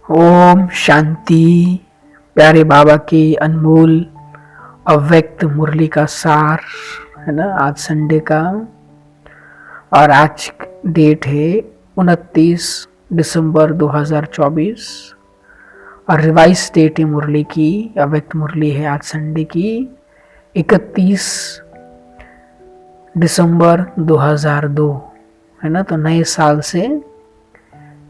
ओम शांति। प्यारे बाबा की अनमोल अव्यक्त मुरली का सार है ना, आज संडे का। और आज डेट है 29 दिसंबर 2024 और रिवाइज डेट है मुरली की, अव्यक्त मुरली है आज संडे की 31 दिसंबर 2002 है ना। तो नए साल से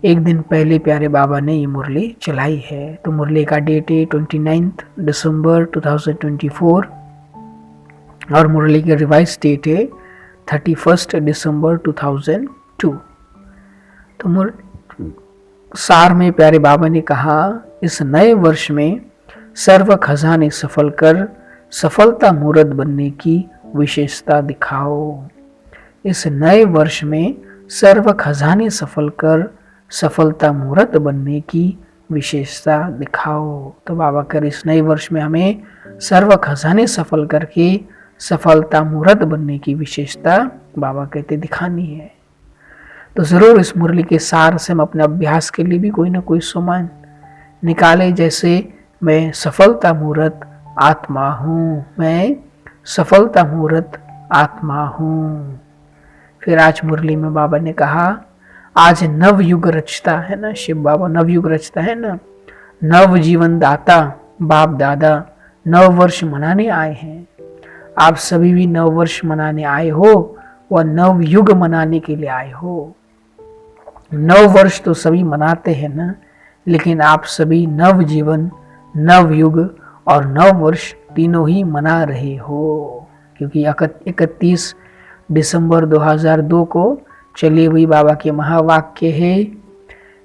एक दिन पहले प्यारे बाबा ने ये मुरली चलाई है। तो मुरली का डेट है 29 दिसंबर 2024 और मुरली की रिवाइज डेट है 31 दिसंबर 2002। तो सार में प्यारे बाबा ने कहा, इस नए वर्ष में सर्व खजाने सफल कर सफलता मूर्त बनने की विशेषता दिखाओ। इस नए वर्ष में सर्व खजाने सफल कर सफलता मूर्त बनने की विशेषता दिखाओ। तो बाबा कर इस नए वर्ष में हमें सर्व खजाने सफल करके सफलता मूर्त बनने की विशेषता बाबा कहते दिखानी है। तो जरूर इस मुरली के सार से हम अपने अभ्यास के लिए भी कोई ना कोई सामान निकाले। जैसे मैं सफलता मूर्त आत्मा हूँ, मैं सफलता मूर्त आत्मा हूँ। फिर आज मुरली में बाबा ने कहा, आज नव युग रचता है ना, शिव बाबा नव युग रचता है ना, नव जीवन दाता बाप दादा नव वर्ष मनाने आए हैं। आप सभी भी नव वर्ष मनाने आए हो, वह नव युग मनाने के लिए आए हो। नव वर्ष तो सभी मनाते हैं ना, लेकिन आप सभी नव जीवन, नव युग और नव वर्ष तीनों ही मना रहे हो। क्योंकि 31 दिसंबर 2002 को चली हुई बाबा के महावाक्य है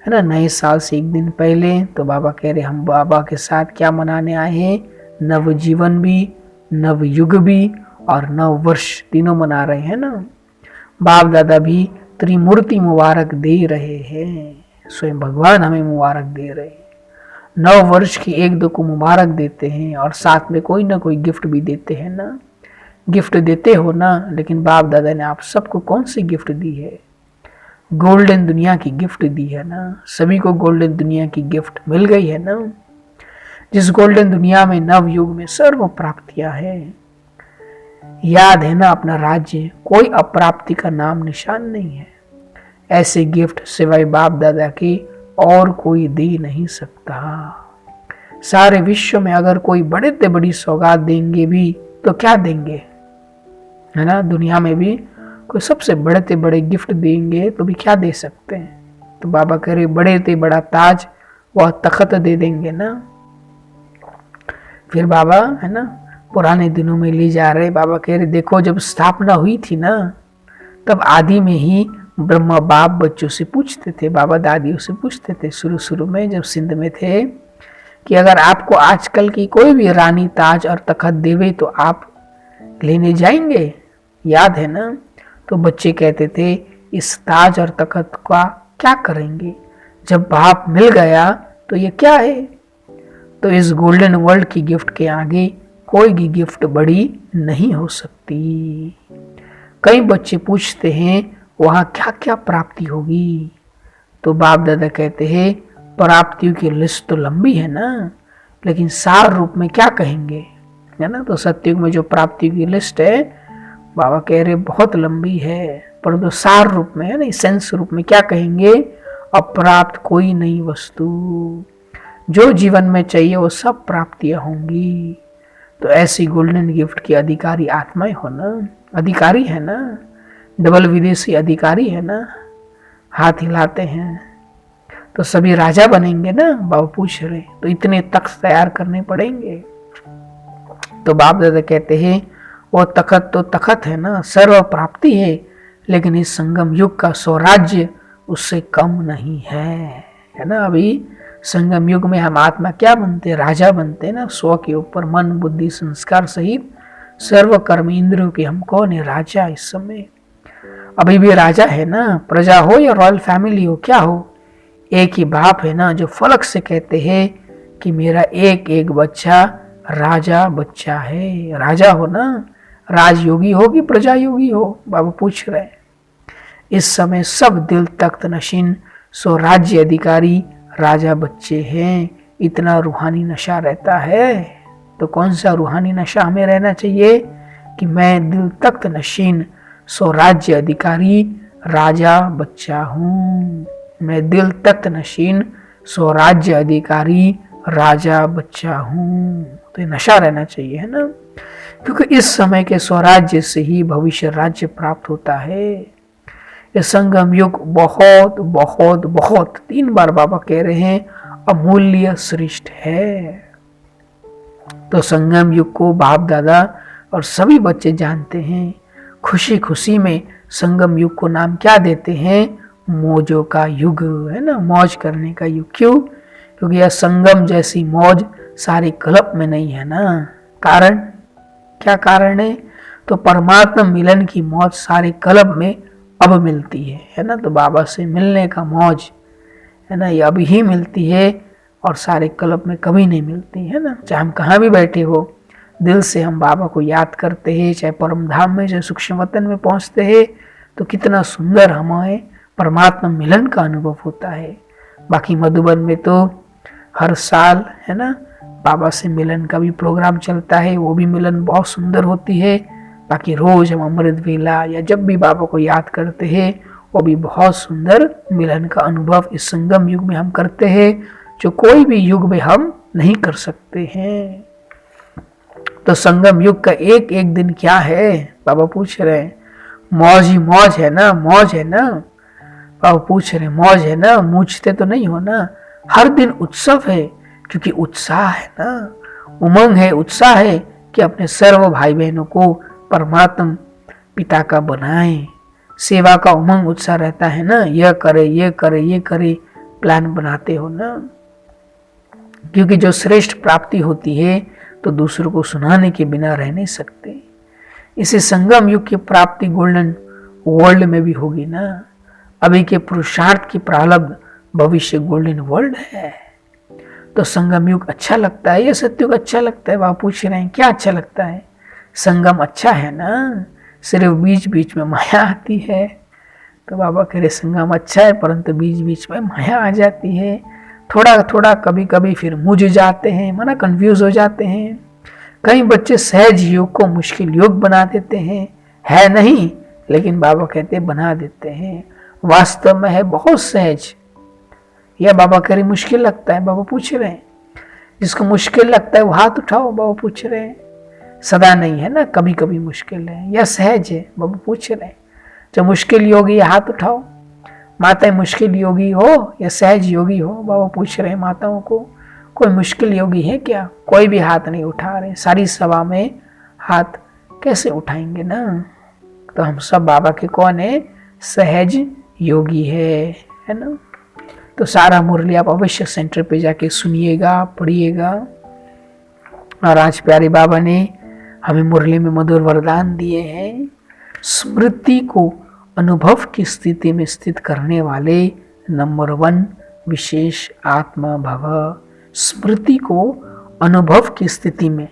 ना, नए साल से एक दिन पहले। तो बाबा कह रहे हम बाबा के साथ क्या मनाने आए हैं, नव जीवन भी, नव युग भी और नव वर्ष तीनों मना रहे हैं ना। बाप दादा भी त्रिमूर्ति मुबारक दे रहे हैं, स्वयं भगवान हमें मुबारक दे रहे हैं। नव वर्ष की एक दो को मुबारक देते हैं और साथ में कोई ना कोई गिफ्ट भी देते हैं ना। गिफ्ट देते हो ना, लेकिन बाप दादा ने आप सबको कौन सी गिफ्ट दी है? गोल्डन दुनिया की गिफ्ट दी है ना। सभी को गोल्डन दुनिया की गिफ्ट मिल गई है ना। जिस गोल्डन दुनिया में नव युग में सर्व प्राप्तियां हैं। याद है ना अपना राज्य, कोई अप्राप्ति का नाम निशान नहीं है। ऐसे गिफ्ट सिवाय बाप दादा के और कोई दे नहीं सकता। सारे विश्व में अगर कोई बड़े से बड़ी सौगात देंगे भी तो क्या देंगे, है ना। दुनिया में भी कोई सबसे बड़े से बड़े गिफ्ट देंगे तो भी क्या दे सकते हैं। तो बाबा कह रहे बड़े से बड़ा ताज वह तख्त दे देंगे ना। फिर बाबा है ना पुराने दिनों में ले जा रहे, बाबा कह रहे देखो जब स्थापना हुई थी ना, तब आदि में ही ब्रह्मा बाप बच्चों से पूछते थे, बाबा दादियों से पूछते थे शुरू में जब सिंध में थे, कि अगर आपको आजकल की कोई भी रानी ताज और तख्त देवे तो आप लेने जाएंगे? याद है ना। तो बच्चे कहते थे इस ताज और तख्त का क्या करेंगे, जब बाप मिल गया तो ये क्या है। तो इस गोल्डन वर्ल्ड की गिफ्ट के आगे कोई भी गिफ्ट बड़ी नहीं हो सकती। कई बच्चे पूछते हैं वहां क्या क्या प्राप्ति होगी। तो बाप दादा कहते हैं प्राप्तियों की लिस्ट तो लंबी है ना, लेकिन सार रूप में क्या कहेंगे, है ना। तो सत्युग में जो प्राप्तियों की लिस्ट है बाबा कह रहे बहुत लंबी है, परंतु सार रूप में है ना, सेंस रूप में क्या कहेंगे, अप्राप्त कोई नई वस्तु, जो जीवन में चाहिए वो सब प्राप्तियां होंगी। तो ऐसी गोल्डन गिफ्ट की अधिकारी आत्माएं हो ना, अधिकारी है ना, डबल विदेशी अधिकारी है ना, हाथ हिलाते हैं तो सभी राजा बनेंगे ना, बाबा पूछ रहे। तो इतने तख्त तैयार करने पड़ेंगे। तो बाप दादा कहते हैं वो तख्त तो तख्त है ना, सर्व प्राप्ति है, लेकिन इस संगम युग का स्वराज्य उससे कम नहीं है ना। अभी संगम युग में हम आत्मा क्या बनते, राजा बनते ना, स्व के ऊपर मन बुद्धि संस्कार सहित सर्व कर्म इंद्रियों के हम कौन है, राजा। इस समय अभी भी राजा है ना, प्रजा हो या रॉयल फैमिली हो, क्या हो, एक ही बाप है ना, जो फलक से कहते हैं कि मेरा एक एक बच्चा राजा बच्चा है। राजा हो ना, राजयोगी हो कि प्रजा योगी हो, बाबा पूछ रहे हैं। इस समय सब दिल तख्त नशीन स्वराज्य अधिकारी राजा बच्चे हैं, इतना रूहानी नशा रहता है। तो कौन सा रूहानी नशा हमें रहना चाहिए कि मैं दिल तख्त नशीन स्वराज्य अधिकारी राजा बच्चा हूँ। मैं दिल तख्त नशीन स्वराज्य अधिकारी राजा बच्चा हूँ। तो ये नशा रहना चाहिए, है ना, क्योंकि इस समय के स्वराज्य से ही भविष्य राज्य प्राप्त होता है। ये संगम युग बहुत बहुत बहुत 3 बार बाबा कह रहे हैं अमूल्य श्रेष्ठ है। तो संगम युग को बाप दादा और सभी बच्चे जानते हैं। खुशी खुशी में संगम युग को नाम क्या देते हैं? मौजों का युग, है ना, मौज करने का युग। क्यों? क्योंकि यह संगम जैसी मौज सारे कल्प में नहीं है ना। कारण क्या कारण है? तो परमात्मा मिलन की मौज सारे कल्प में अब मिलती है ना। तो बाबा से मिलने का मौज, है ना, ये अभी ही मिलती है और सारे कल्प में कभी नहीं मिलती, है ना। चाहे हम कहाँ भी बैठे हो, दिल से हम बाबा को याद करते हैं, चाहे परम धाम में, चाहे सूक्ष्म वतन में पहुँचते हैं, तो कितना सुंदर हमें परमात्मा मिलन का अनुभव होता है। बाकी मधुबन में तो हर साल, है ना, बाबा से मिलन का भी प्रोग्राम चलता है, वो भी मिलन बहुत सुंदर होती है। बाकी रोज हम अमृत वेला या जब भी बाबा को याद करते हैं, वो भी बहुत सुंदर मिलन का अनुभव इस संगम युग में हम करते हैं, जो कोई भी युग में हम नहीं कर सकते हैं। तो संगम युग का एक एक दिन क्या है? बाबा पूछ रहे हैं। मौज ही मौज है ना, मौज है ना। बाबा पूछ रहे मौज है ना, मूझते तो नहीं हो ना। हर दिन उत्सव है, क्योंकि उत्साह है ना, उमंग है, उत्साह है कि अपने सर्व भाई बहनों को परमात्मा पिता का बनाएं। सेवा का उमंग उत्साह रहता है ना, यह करे ये करे ये करे, प्लान बनाते हो ना। क्योंकि जो श्रेष्ठ प्राप्ति होती है तो दूसरों को सुनाने के बिना रह नहीं सकते। इसे संगम युग की प्राप्ति गोल्डन वर्ल्ड में भी होगी ना। अभी के पुरुषार्थ की प्रारब्ध भविष्य गोल्डन वर्ल्ड है। तो संगम युग अच्छा लगता है या सत्युग अच्छा लगता है? वह पूछ रहे हैं क्या अच्छा लगता है? संगम अच्छा है ना, सिर्फ बीच बीच में माया आती है। तो बाबा कह रहे संगम अच्छा है, परंतु बीच बीच में माया आ जाती है, थोड़ा थोड़ा कभी कभी फिर मुझ जाते हैं, माना कंफ्यूज हो जाते हैं। कई बच्चे सहज योग को मुश्किल योग बना देते हैं, है नहीं, लेकिन बाबा कहते बना देते हैं। वास्तव में है बहुत सहज। यह बाबा कह रहे मुश्किल लगता है? बाबा पूछ रहे हैं। जिसको मुश्किल लगता है वो हाथ उठाओ, बाबा पूछ रहे हैं। सदा नहीं है ना, कभी कभी मुश्किल है या सहज है? बाबा पूछ रहे हैं। जब मुश्किल योगी है हाथ उठाओ। माताएं मुश्किल योगी हो या सहज योगी हो? बाबा पूछ रहे हैं माताओं को। कोई मुश्किल योगी है क्या? कोई भी हाथ नहीं उठा रहे। सारी सभा में हाथ कैसे उठाएंगे ना। तो हम सब बाबा के कौन है? सहज योगी है ना। तो सारा मुरली आप अवश्य सेंटर पे जाके सुनिएगा, पढ़िएगा। और आज प्यारे बाबा ने हमें मुरली में मधुर वरदान दिए हैं। स्मृति को अनुभव की स्थिति में स्थित करने वाले नंबर 1 विशेष आत्मा भव। स्मृति को अनुभव की स्थिति में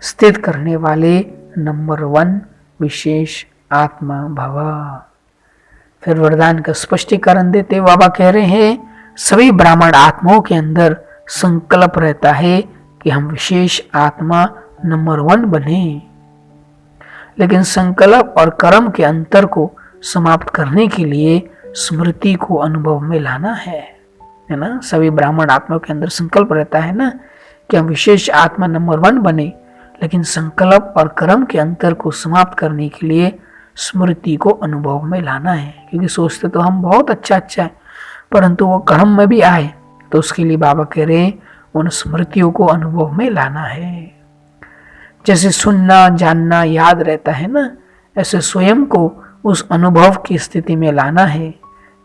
स्थित करने वाले नंबर 1 विशेष आत्मा भव। फिर वरदान का स्पष्टीकरण देते बाबा कह रहे हैं सभी ब्राह्मण आत्माओं के अंदर संकल्प रहता है कि हम विशेष आत्मा नंबर 1 बने, लेकिन संकल्प और कर्म के अंतर को समाप्त करने के लिए स्मृति को अनुभव में लाना है ना। सभी ब्राह्मण आत्माओं के अंदर संकल्प रहता है ना कि हम विशेष आत्मा नंबर 1 बने, लेकिन संकल्प और कर्म के अंतर को समाप्त करने के लिए स्मृति को अनुभव में लाना है। क्योंकि सोचते तो हम बहुत अच्छा है, परंतु वो कर्म में भी आए, तो उसके लिए बाबा कह रहे हैं उन स्मृतियों को अनुभव में लाना है। जैसे सुनना जानना याद रहता है ना, ऐसे स्वयं को उस अनुभव की स्थिति में लाना है।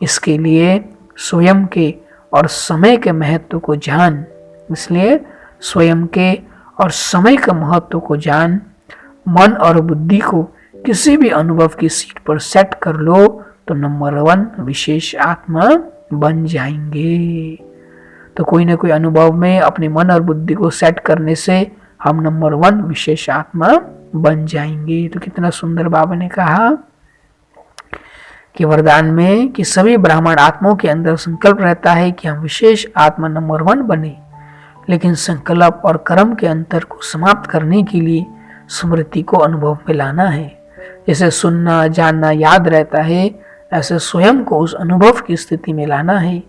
इसके लिए स्वयं के और समय के महत्व को जान, इसलिए स्वयं के और समय के महत्व को जान, मन और बुद्धि को किसी भी अनुभव की सीट पर सेट कर लो तो नंबर 1 विशेष आत्मा बन जाएंगे। तो कोई ना कोई अनुभव में अपने मन और बुद्धि को सेट करने से हम नंबर 1 विशेष आत्मा बन जाएंगे। तो कितना सुंदर बाबा ने कहा कि वरदान में कि सभी ब्राह्मण आत्माओं के अंदर संकल्प रहता है कि हम विशेष आत्मा नंबर 1 बने, लेकिन संकल्प और कर्म के अंतर को समाप्त करने के लिए स्मृति को अनुभव में लाना है। जैसे सुनना जानना याद रहता है, ऐसे स्वयं को उस अनुभव की स्थिति में लाना है।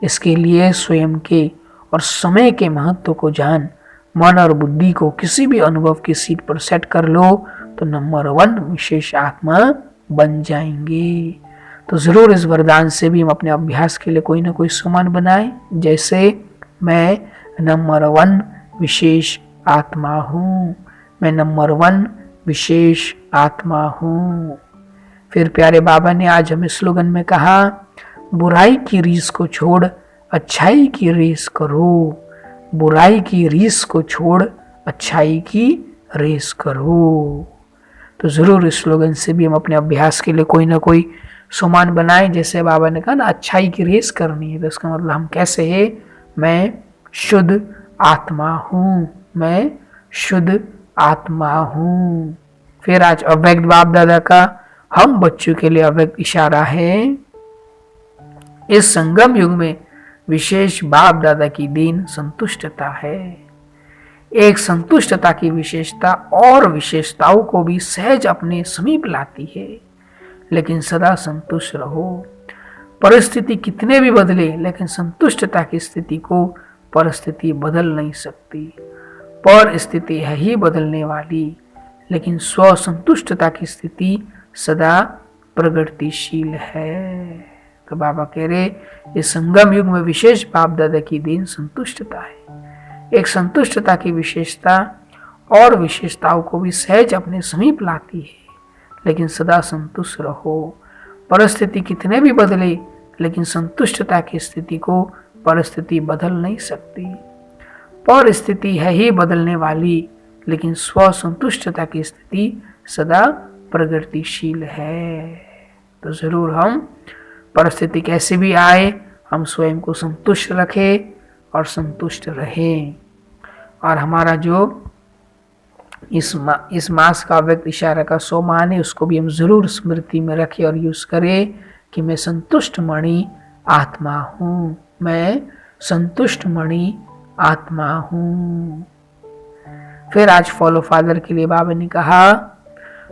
इसके लिए स्वयं के और समय के महत्व को जान मन और बुद्धि को किसी भी अनुभव की सीट पर सेट कर लो तो नंबर 1 विशेष आत्मा बन जाएंगे। तो जरूर इस वरदान से भी हम अपने अभ्यास के लिए कोई ना कोई सामान बनाएं, जैसे मैं नंबर 1 विशेष आत्मा हूँ, मैं नंबर 1 विशेष आत्मा हूँ। फिर प्यारे बाबा ने आज हमें स्लोगन में कहा, बुराई की रीस को छोड़ अच्छाई की रेस करो, बुराई की रीस को छोड़ अच्छाई की रेस करो। तो जरूर इस स्लोगन से भी हम अपने अभ्यास के लिए कोई ना कोई सामान बनाएं। जैसे बाबा ने कहा ना, अच्छाई की रेस करनी है, तो इसका मतलब हम कैसे है, मैं शुद्ध आत्मा हूँ, मैं शुद्ध आत्मा हूँ। फिर आज अव्यक्त बाप दादा का हम बच्चों के लिए अव्यक्त इशारा है, इस संगम युग में विशेष बाप दादा की दीन संतुष्टता है। एक संतुष्टता की विशेषता और विशेषताओं को भी सहज अपने समीप लाती है, लेकिन सदा संतुष्ट रहो। परिस्थिति कितने भी बदले, लेकिन संतुष्टता की स्थिति को परिस्थिति बदल नहीं सकती। पर स्थिति है ही बदलने वाली, लेकिन स्व संतुष्टता की स्थिति सदा प्रगतिशील है। तो बाबा कह रहे, इस संगम युग में विशेष बाप दादा की दीन संतुष्टता है। एक संतुष्टता की विशेषता और विशेषताओं को भी सहज अपने समीप लाती है, लेकिन सदा संतुष्ट रहो। परिस्थिति कितने भी बदले, लेकिन संतुष्टता की स्थिति को परिस्थिति बदल नहीं सकती। परिस्थिति है ही बदलने वाली, लेकिन स्व संतुष्टता की स्थिति सदा प्रगतिशील है। तो जरूर हम परिस्थिति कैसे भी आए, हम स्वयं को संतुष्ट रखें और संतुष्ट रहें। और हमारा जो इस मास का व्यक्त इशारा का सोमान है, उसको भी हम जरूर स्मृति में रखें और यूज करें कि मैं संतुष्ट मणि आत्मा हूँ, मैं संतुष्ट मणि आत्मा हूँ। फिर आज फॉलो फादर के लिए बाबा ने कहा,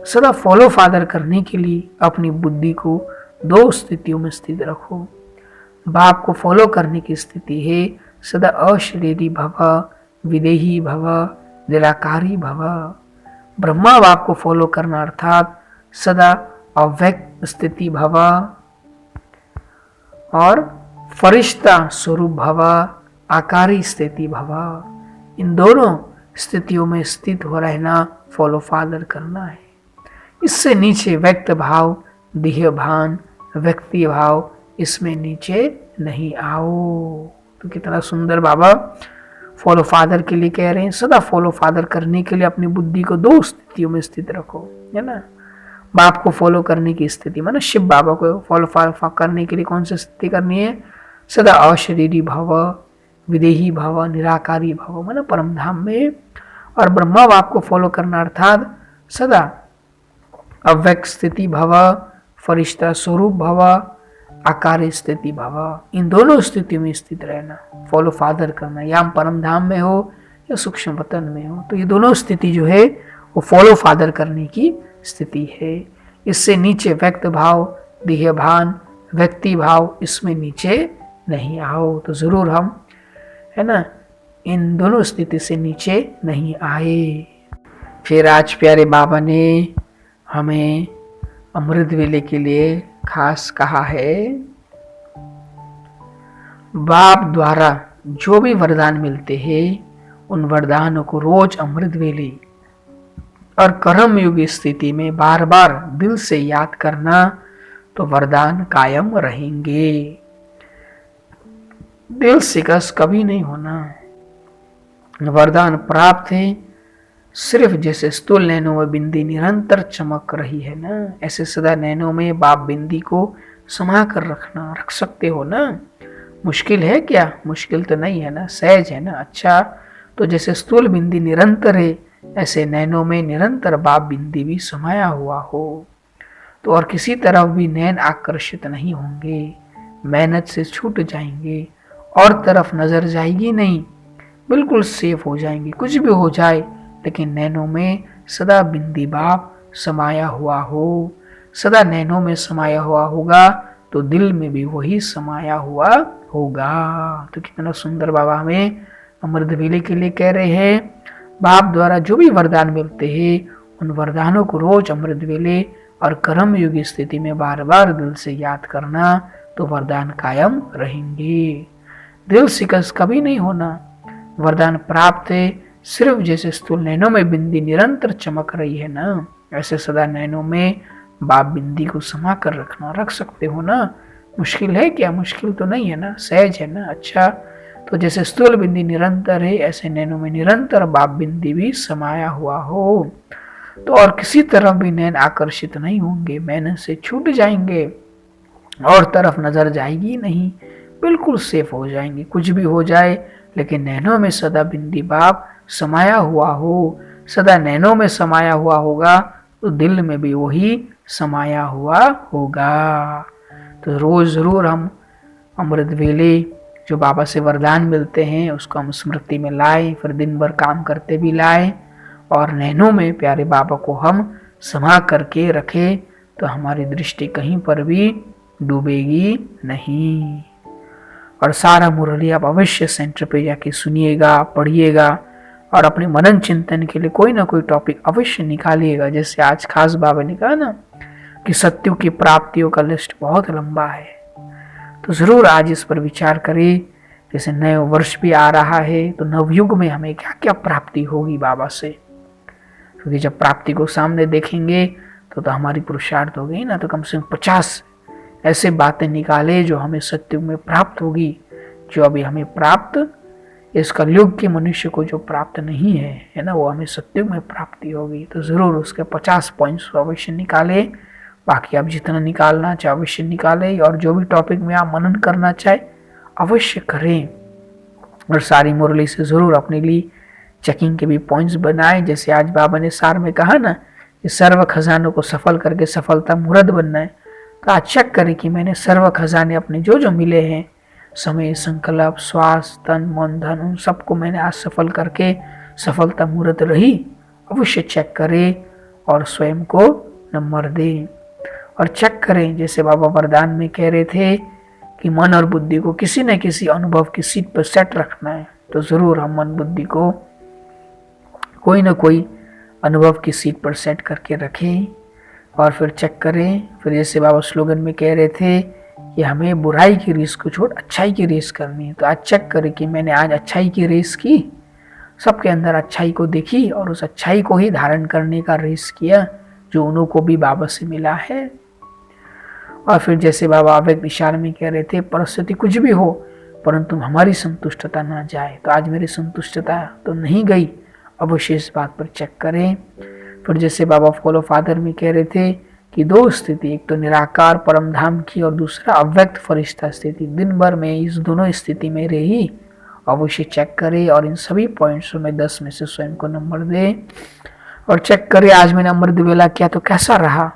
सदा फॉलो फादर करने के लिए अपनी बुद्धि को 2 स्थितियों में स्थित रखो। बाप को फॉलो करने की स्थिति है सदा अशरीरी भव, विदेही भव, निराकारी भव। ब्रह्मा बाप को फॉलो करना अर्थात सदा अव्यक्त स्थिति भव और फरिश्ता स्वरूप भव, आकारी स्थिति भव। इन दोनों स्थितियों में स्थित हो रहना फॉलो फादर करना है। इससे नीचे व्यक्त भाव, देह भान, व्यक्ति भाव, इसमें नीचे नहीं आओ। तो कितना सुंदर बाबा फॉलो फादर के लिए कह रहे हैं, सदा फॉलो फादर करने के लिए अपनी बुद्धि को 2 स्थितियों में स्थित रखो, है ना। बाप को फॉलो करने की स्थिति, माना शिव बाबा को फॉलो करने के लिए कौन सी स्थिति करनी है, सदा अशरीरी भव, विदेही भव, निराकारी भव, माना परम धाम में। और ब्रह्मा बाप को फॉलो करना अर्थात सदा अव्यक्त स्थिति भव, फरिश्ता स्वरूप भव, आकारी स्थिति भव। इन दोनों स्थितियों में स्थित रहना, फॉलो फादर करना, या हम परम धाम में हो या सूक्ष्म वतन में हो, तो ये दोनों स्थिति जो है वो फॉलो फादर करने की स्थिति है। इससे नीचे व्यक्त भाव, देह भान, व्यक्ति भाव, इसमें नीचे नहीं आओ। तो जरूर हम, है ना, इन दोनों स्थिति से नीचे नहीं आए। फिर आज प्यारे बाबा ने हमें अमृत वेले के लिए खास कहा है, बाप द्वारा जो भी वरदान मिलते हैं उन वरदानों को रोज अमृत वेले और कर्म युग स्थिति में बार बार दिल से याद करना, तो वरदान कायम रहेंगे। दिल से कस कभी नहीं होना। वरदान प्राप्त है, सिर्फ जैसे स्थूल नैनों में बिंदी निरंतर चमक रही है ना, ऐसे सदा नैनों में बाप बिंदी को समा कर रखना। रख सकते हो ना, मुश्किल है क्या, मुश्किल तो नहीं है ना, सहज है ना। अच्छा, तो जैसे स्थूल बिंदी निरंतर है, ऐसे नैनों में निरंतर बाप बिंदी भी समाया हुआ हो। तो और किसी तरफ भी नैन आकर्षित नहीं होंगे, मेहनत से छूट जाएंगे और तरफ नजर जाएगी नहीं, बिल्कुल सेफ हो जाएंगे। कुछ भी हो जाए लेकिन नैनों में सदा बिंदी बाप समाया हुआ हो, सदा नैनों में समाया हुआ होगा तो दिल में भी वही समाया हुआ होगा। तो कितना सुंदर बाबा हमें अमृत वेले के लिए कह रहे हैं। बाप द्वारा जो भी वरदान मिलते हैं उन वरदानों को रोज अमृत वेले और कर्म युगी स्थिति में बार बार दिल से याद करना, तो वरदान कायम रहेंगे। दिल शिकस्त कभी नहीं होना। वरदान प्राप्त है सिर्फ जैसे स्थूल नैनों में बिंदी निरंतर चमक रही है ना, ऐसे सदा नैनों में बाप बिंदी को समा कर रखना। रख सकते हो ना, मुश्किल है क्या? मुश्किल तो नहीं है ना, सहज है ना। अच्छा, तो जैसे स्थूल बिंदी निरंतर है ऐसे नैनों में निरंतर बाप बिंदी भी समाया हुआ हो, तो और किसी तरफ भी नैन आकर्षित नहीं होंगे, मेहनत से छूट जाएंगे और तरफ नजर जाएगी नहीं, बिल्कुल सेफ हो जाएंगे। कुछ भी हो जाए लेकिन नैनों में सदा बिंदी बाप समाया हुआ हो, सदा नैनों में समाया हुआ होगा तो दिल में भी वही समाया हुआ होगा। तो रोज जरूर हम अमृत वेले जो बाबा से वरदान मिलते हैं उसको हम स्मृति में लाए, फिर दिन भर काम करते भी लाए और नैनों में प्यारे बाबा को हम समा करके रखे, तो हमारी दृष्टि कहीं पर भी डूबेगी नहीं। और सारा मुरली आप अवश्य सेंटर पे जाके सुनिएगा, पढ़िएगा और अपने मनन चिंतन के लिए कोई ना कोई टॉपिक अवश्य निकालिएगा। जैसे आज खास बाबा ने कहा ना कि सत्यों की प्राप्तियों का लिस्ट बहुत लंबा है, तो जरूर आज इस पर विचार करें। जैसे नए वर्ष भी आ रहा है तो नवयुग में हमें क्या क्या प्राप्ति होगी बाबा से, क्योंकि जब प्राप्ति को सामने देखेंगे तो हमारी पुरुषार्थ हो गई ना, तो कम से कम 50 ऐसे बातें निकाले जो हमें सत्युग में प्राप्त होगी, जो अभी हमें प्राप्त इस कलयुग के मनुष्य को जो प्राप्त नहीं है ना, वो हमें सत्युग में प्राप्ति होगी। तो जरूर उसके 50 पॉइंट्स अवश्य निकाले। बाकी आप जितना निकालना चाहे अवश्य निकाले, और जो भी टॉपिक में आप मनन करना चाहे अवश्य करें। और सारी मुरली से जरूर अपने लिए चेकिंग के भी पॉइंट्स बनाए। जैसे आज बाबा ने सार में कहा ना कि सर्व खजानों को सफल करके सफलता मुहूर्त बनना है, तो आज चेक करें कि मैंने सर्व खजाने अपने जो जो मिले हैं, समय, संकल्प, श्वास, तन, मन, धन, उन सबको मैंने आज सफल करके सफलता मुहूर्त रही, अवश्य चेक करें और स्वयं को नंबर दें। और चेक करें जैसे बाबा वरदान में कह रहे थे कि मन और बुद्धि को किसी न किसी अनुभव की सीट पर सेट रखना है, तो जरूर हम मन बुद्धि को कोई ना कोई अनुभव की सीट पर सेट करके रखें और फिर चेक करें। फिर जैसे बाबा स्लोगन में कह रहे थे कि हमें बुराई की रेस को छोड़ अच्छाई की रेस करनी है, तो आज चेक करें कि मैंने आज अच्छाई की रेस की, सबके अंदर अच्छाई को देखी और उस अच्छाई को ही धारण करने का रेस किया जो उन्हों को भी बाबा से मिला है। और फिर जैसे बाबा अव्यक्त इशारे में कह रहे थे परिस्थिति कुछ भी हो परंतु हमारी संतुष्टता ना जाए, तो आज मेरी संतुष्टता तो नहीं गई, अवश्य इस बात पर चेक करें। फिर जैसे बाबा फॉलो फादर में कह रहे थे कि दो स्थिति, एक तो निराकार परम धाम की और दूसरा अव्यक्त फरिश्ता स्थिति, दिन भर में इस दोनों स्थिति में रही, अवश्य चेक करें और इन सभी पॉइंट्स में 10 में से स्वयं को नंबर दें। और चेक करें आज मैंने अमृत वेला किया तो कैसा रहा,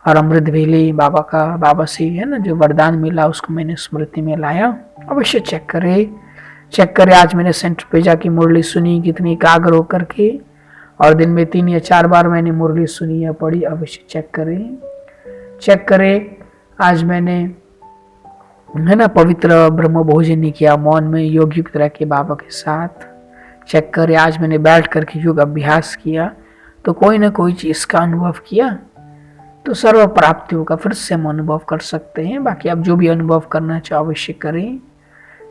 और अमृत वेले बाबा से है ना जो वरदान मिला उसको मैंने स्मृति में लाया, अवश्य चेक करें आज मैंने सेंटर पे जाके मुरली सुनी कितनी एकाग्र होकर के, और दिन में 3 या 4 बार मैंने मुरली सुनी या पढ़ी, अवश्य चेक करें आज मैंने है ना पवित्र ब्रह्म भोजन किया मौन में योग युक्त रह के बाबा के साथ। चेक करें आज मैंने बैठ करके योग अभ्यास किया तो कोई ना कोई चीज का अनुभव किया, तो सर्व प्राप्तियों का फिर से हम अनुभव कर सकते हैं। बाकी आप जो भी अनुभव करना चाहो अवश्य करें।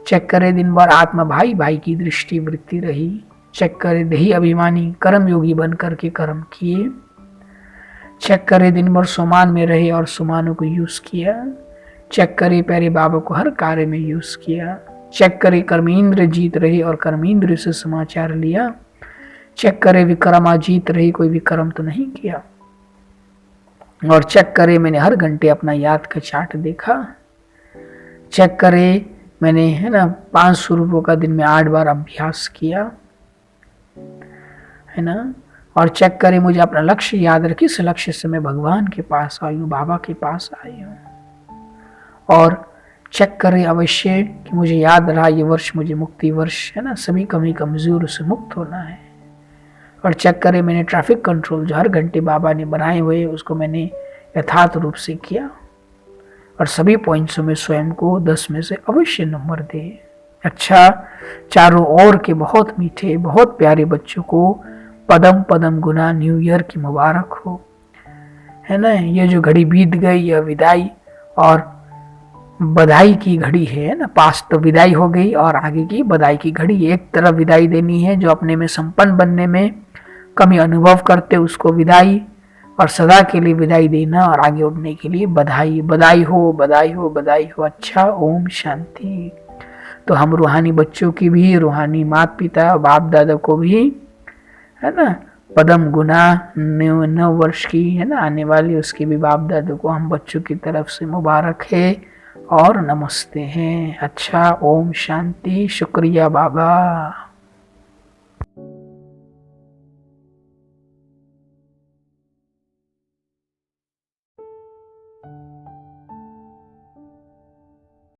चेक करें दिन भर आत्मा भाई की दृष्टि वृत्ति रही। चेक करें देही अभिमानी कर्म योगी बन करके कर्म किए। चेक करें दिन भर सुमान में रहे और सुमानों को यूज किया। चेक करें प्यारे बाबा को हर कार्य में यूज किया। चेक करें कर्मेंद्र जीत रहे और कर्मेंद्र से समाचार लिया। चेक करें विक्रमा जीत रही, कोई विक्रम तो नहीं किया। और चेक करें मैंने हर घंटे अपना याद का चार्ट देखा। चेक करें मैंने है ना 500 रुपयों का दिन में 8 बार अभ्यास किया है ना। और चेक करें, मुझे अपना लक्ष्य याद रहे, किस लक्ष्य से मैं भगवान के पास आई हूँ, बाबा के पास आई हूँ। और चेक करें अवश्य कि मुझे याद रहा ये वर्ष मुझे मुक्ति वर्ष है ना, सभी कमी कमजोर से मुक्त होना है। और चेक करें मैंने ट्रैफिक कंट्रोल जो हर घंटे बाबा ने बनाए हुए उसको मैंने यथार्थ रूप से किया। और सभी पॉइंट्सों में स्वयं को 10 में से अवश्य नंबर दे। अच्छा, चारों ओर के बहुत मीठे बहुत प्यारे बच्चों को पदम पदम गुना न्यू ईयर की मुबारक हो, है ना। ये जो घड़ी बीत गई यह विदाई और बधाई की घड़ी है ना। पास तो विदाई हो गई और आगे की बधाई की घड़ी। एक तरफ विदाई देनी है जो अपने में संपन्न बनने में कमी अनुभव करते उसको विदाई, और सदा के लिए विदाई देना और आगे उठने के लिए बधाई। बधाई हो बधाई हो बधाई हो। अच्छा, ओम शांति। तो हम रूहानी बच्चों की भी, रूहानी माता पिता बाप दादा को भी, है ना, पदम गुना 9 वर्ष की है ना आने वाली, उसके भी बाप दादा को हम बच्चों की तरफ से मुबारक है और नमस्ते हैं। अच्छा, ओम शांति। शुक्रिया बाबा।